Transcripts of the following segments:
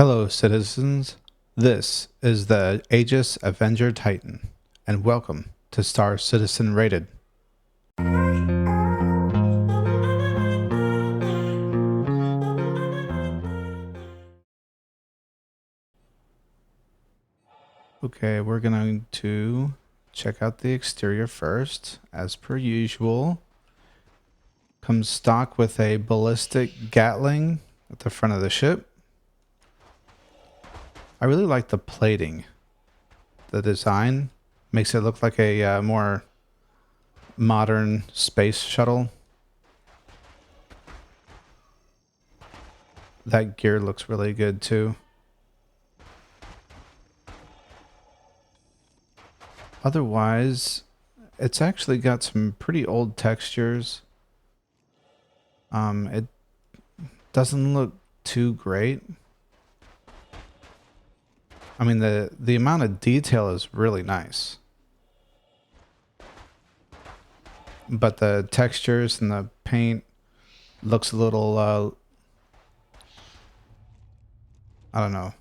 Hello, citizens. This is the Aegis Avenger Titan, and welcome to Star Citizen Rated. Okay, we're going to check out the exterior first. As per usual, comes stock with a ballistic Gatling at the front of the ship. I really like the plating. The design makes it look like a more modern space shuttle. That gear looks really good too. Otherwise, it's actually got some pretty old textures. It doesn't look too great. I mean, the amount of detail is really nice. But the textures and the paint looks a little, I don't know,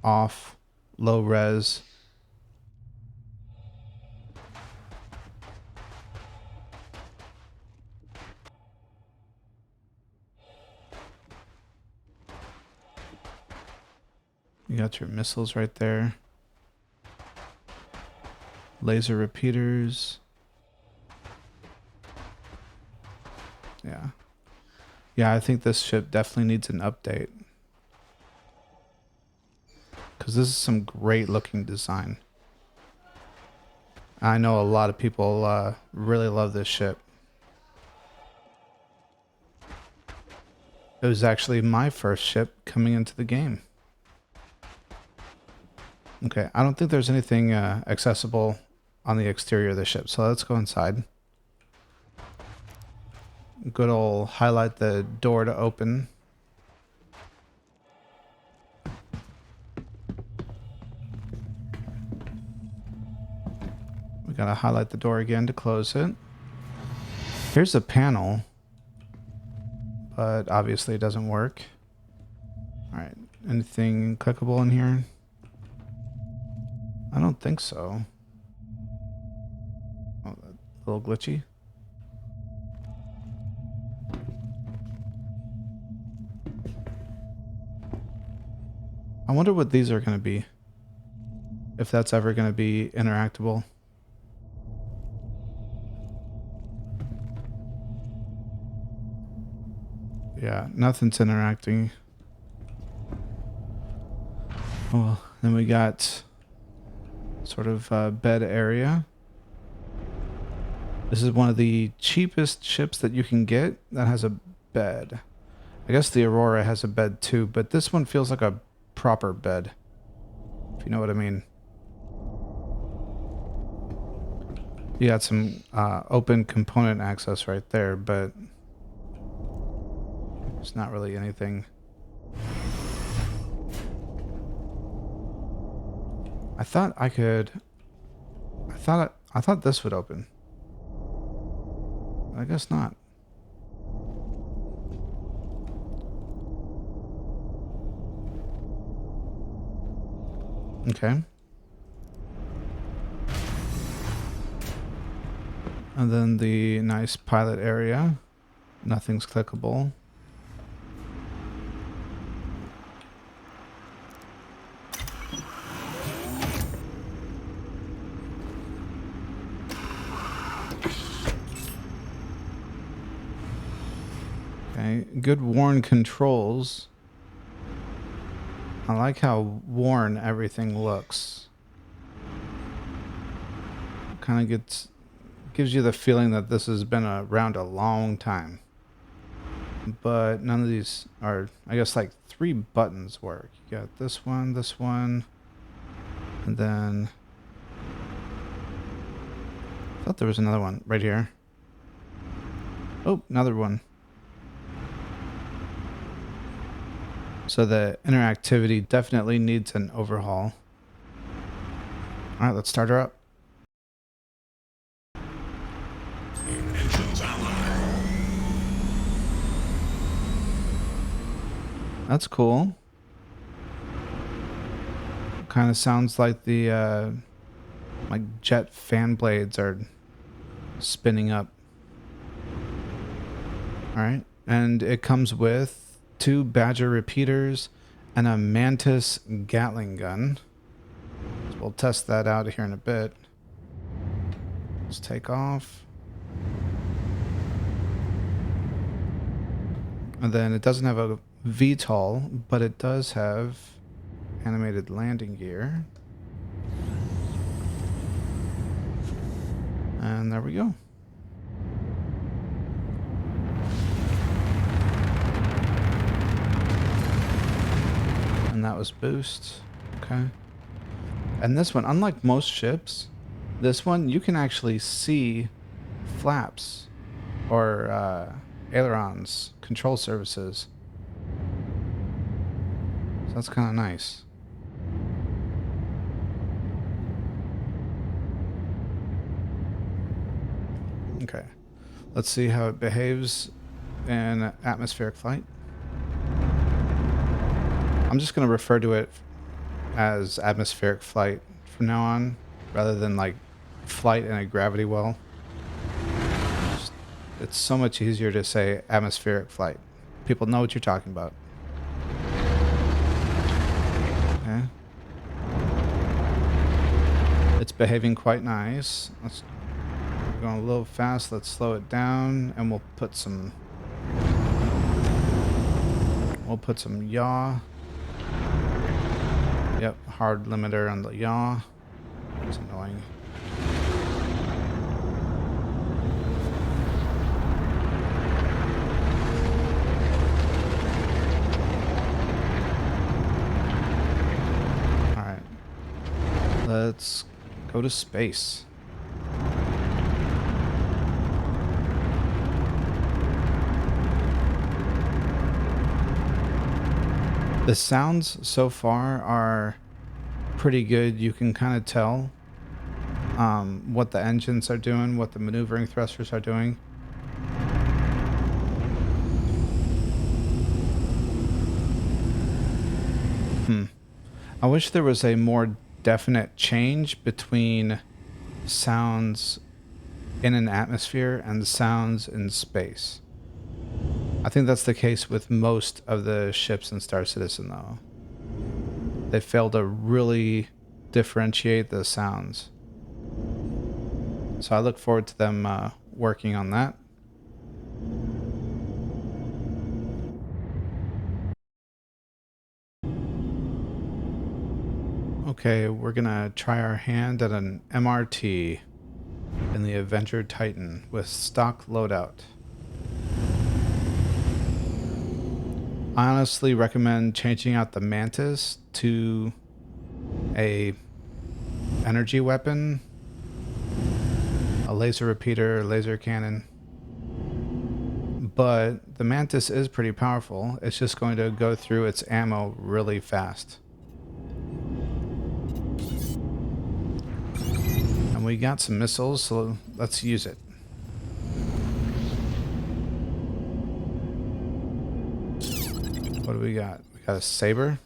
off, low res. You got your missiles right there. Laser repeaters. Yeah. Yeah, I think this ship definitely needs an update. Because this is some great looking design. I know a lot of people really love this ship. It was actually my first ship coming into the game. Okay, I don't think there's anything accessible on the exterior of the ship, so let's go inside. Good old highlight the door to open. We gotta highlight the door again to close it. Here's a panel, but obviously it doesn't work. Alright, anything clickable in here? I don't think so. Oh, a little glitchy. I wonder what these are going to be. If that's ever going to be interactable. Yeah, nothing's interacting. Well, then we got sort of bed area. This is one of the cheapest ships that you can get that has a bed. I guess the Aurora has a bed too, but this one feels like a proper bed, if you know what I mean. You got some open component access right there, but it's not really anything. I thought I could. I thought this would open. I guess not. Okay. And then the nice pilot area. Nothing's clickable. Okay, good worn controls. I like how worn everything looks. Kind of gives you the feeling that this has been around a long time. But none of these are, I guess, like 3 buttons work. You got this one, and then I thought there was another one right here. Oh, another one. So the interactivity definitely needs an overhaul. All right, let's start her up. That's cool. Kind of sounds like the like jet fan blades are spinning up. All right, and it comes with 2 Badger repeaters and a Mantis Gatling gun. So we'll test that out here in a bit. Let's take off. And then it doesn't have a VTOL, but it does have animated landing gear. And there we go. And that was boost. Okay. And this one, unlike most ships, this one you can actually see flaps or ailerons, control surfaces. So that's kind of nice. Okay. Let's see how it behaves in atmospheric flight. I'm just going to refer to it as atmospheric flight from now on, rather than like flight in a gravity well. It's so much easier to say atmospheric flight. People know what you're talking about. Okay. It's behaving quite nice. We're going a little fast. Let's slow it down, and we'll put some yaw. Yep, hard limiter on the yaw. It's annoying. Alright. Let's go to space. The sounds so far are pretty good. You can kind of tell what the engines are doing, what the maneuvering thrusters are doing. I wish there was a more definite change between sounds in an atmosphere and sounds in space. I think that's the case with most of the ships in Star Citizen, though. They fail to really differentiate the sounds. So I look forward to them working on that. Okay, we're gonna try our hand at an MRT in the Avenger Titan with stock loadout. I honestly recommend changing out the Mantis to a energy weapon, a laser repeater, laser cannon. But the Mantis is pretty powerful. It's just going to go through its ammo really fast. And we got some missiles, so let's use it. What do we got? We got a saber.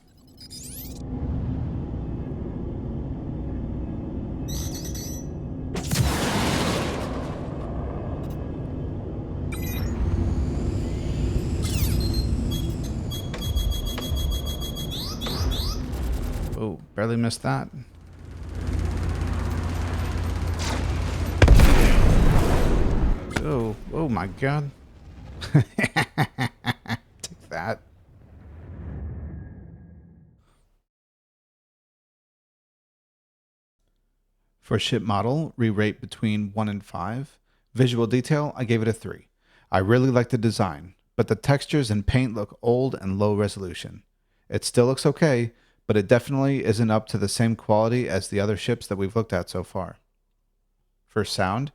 Oh, barely missed that. Oh, oh my god. Take that. For ship model, re-rate between 1 and 5. Visual detail, I gave it a 3. I really like the design, but the textures and paint look old and low resolution. It still looks okay, but it definitely isn't up to the same quality as the other ships that we've looked at so far. For sound,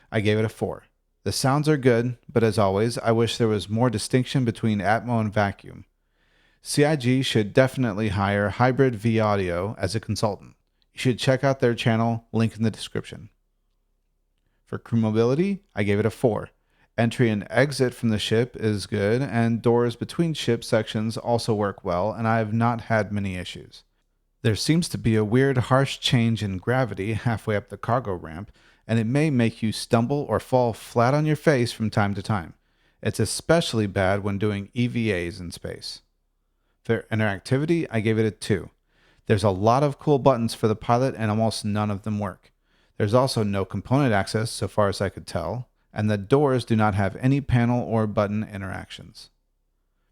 I gave it a 4. The sounds are good, but as always, I wish there was more distinction between Atmo and Vacuum. CIG should definitely hire Hybrid V Audio as a consultant. You should check out their channel, link in the description. For crew mobility, I gave it a 4. Entry and exit from the ship is good, and doors between ship sections also work well, and I have not had many issues. There seems to be a weird harsh change in gravity halfway up the cargo ramp, and it may make you stumble or fall flat on your face from time to time. It's especially bad when doing EVAs in space. For interactivity, I gave it a 2. There's a lot of cool buttons for the pilot and almost none of them work. There's also no component access so far as I could tell, and the doors do not have any panel or button interactions.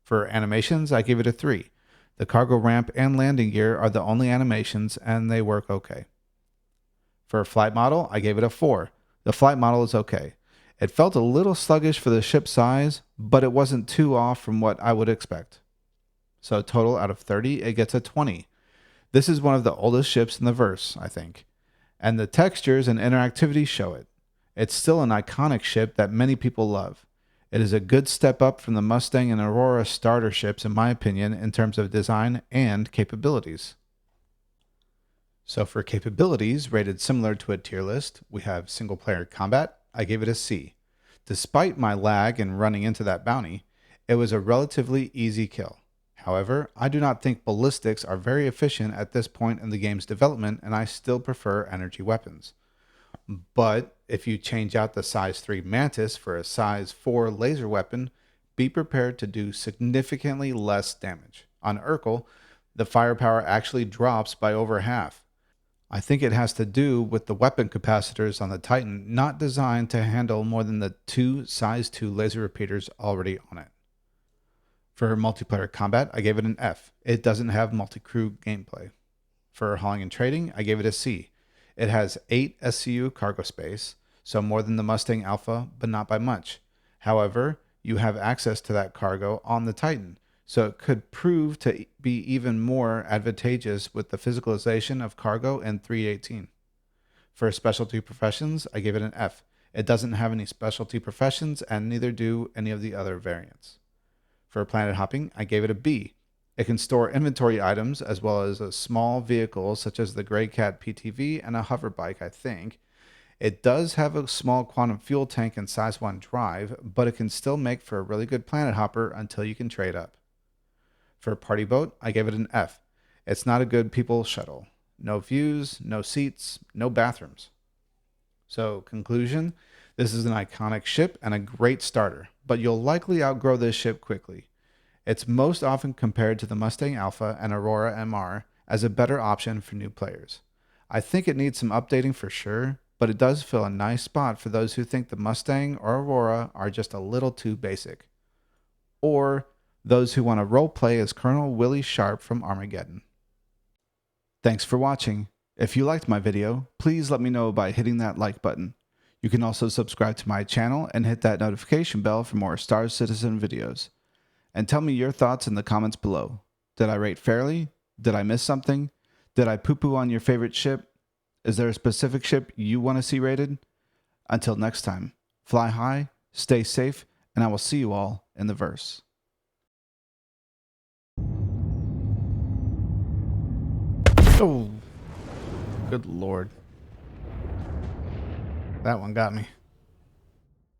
For animations, I gave it a 3. The cargo ramp and landing gear are the only animations and they work okay. For a flight model, I gave it a 4. The flight model is okay. It felt a little sluggish for the ship size, but it wasn't too off from what I would expect. So total out of 30, it gets a 20. This is one of the oldest ships in the verse, I think, and the textures and interactivity show it. It's still an iconic ship that many people love. It is a good step up from the Mustang and Aurora starter ships, in my opinion, in terms of design and capabilities. So for capabilities, rated similar to a tier list, we have single player combat. I gave it a C. Despite my lag in running into that bounty, it was a relatively easy kill. However, I do not think ballistics are very efficient at this point in the game's development, and I still prefer energy weapons. But if you change out the size 3 Mantis for a size 4 laser weapon, be prepared to do significantly less damage. On Urkel, the firepower actually drops by over half. I think it has to do with the weapon capacitors on the Titan not designed to handle more than the 2 size 2 laser repeaters already on it. For multiplayer combat, I gave it an F. It doesn't have multi-crew gameplay. For hauling and trading, I gave it a C. It has 8 SCU cargo space, so more than the Mustang Alpha, but not by much. However, you have access to that cargo on the Titan, so it could prove to be even more advantageous with the physicalization of cargo in 318. For specialty professions, I gave it an F. It doesn't have any specialty professions, and neither do any of the other variants. For planet hopping, I gave it a B. It can store inventory items as well as a small vehicle such as the Grey Cat PTV and a hover bike, I think. It does have a small quantum fuel tank and size 1 drive, but it can still make for a really good planet hopper until you can trade up. For party boat, I gave it an F. It's not a good people shuttle. No views, no seats, no bathrooms. So, conclusion, this is an iconic ship and a great starter, but you'll likely outgrow this ship quickly. It's most often compared to the Mustang Alpha and Aurora MR as a better option for new players. I think it needs some updating for sure, but it does fill a nice spot for those who think the Mustang or Aurora are just a little too basic. Or those who want to roleplay as Colonel Willie Sharp from Armageddon. Thanks for watching. If you liked my video, please let me know by hitting that like button. You can also subscribe to my channel and hit that notification bell for more Star Citizen videos. And tell me your thoughts in the comments below. Did I rate fairly? Did I miss something? Did I poo-poo on your favorite ship? Is there a specific ship you want to see rated? Until next time, fly high, stay safe, and I will see you all in the verse. Oh, good Lord. That one got me.